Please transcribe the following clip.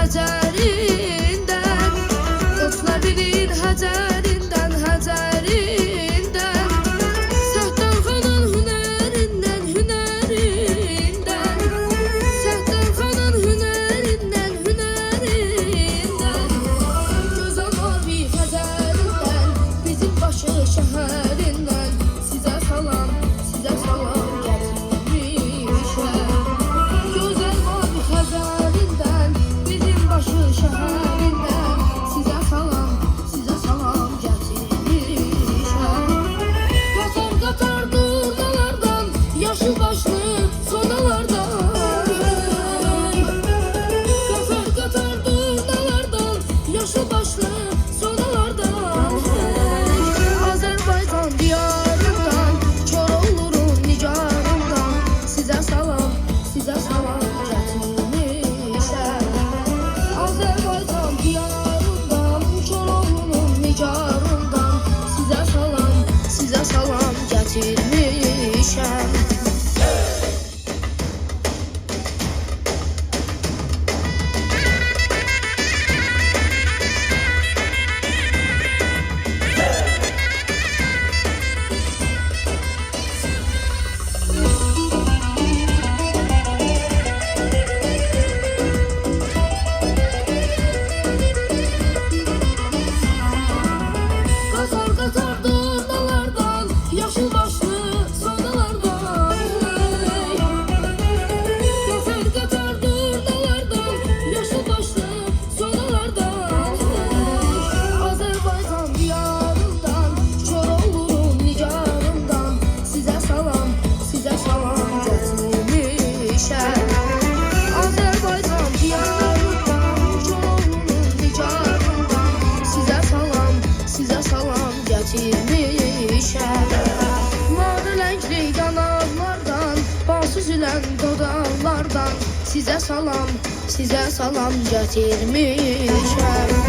Həcərindən, Otlabirin Həcərindən, Həcərindən, Səhtanxanın hünərindən, hünərindən, Səhtanxanın hünərindən, hünərindən, gözəl mavi Xəzərindən, bizim başı şəhərindən, sizə salam gətirmişəm. Gözəl mavi Xəzərindən, bizim başı şəhərindən, sizə salam gətirmişəm. Qatar qatar durnalardan, yaşıl başlı sonalardan, qatar qatar durnalardan, yaşıl başlı sonalardan, Azərbaycan diyarından, Koroğlunun nigarından, sizə salam gətirmişəm. Azərbaycan diyarından, Koroğlunun nigarından, sizə salam gətirmişəm. Qatar qatar durnalardan, yaşıl başlı sonalardan, qatar qatar durnalardan, yaşıl başlı sonalardan, Azərbaycan diyarından, Koroğlunun nigarından, sizə salam gətirmişəm. Azərbaycan diyarından, Koroğlunun nigarından, sizə salam gətirmişəm. Mavi rəngli yanaqlardan, bal süzülən dodaqlardan, sizə salam gətirmişəm.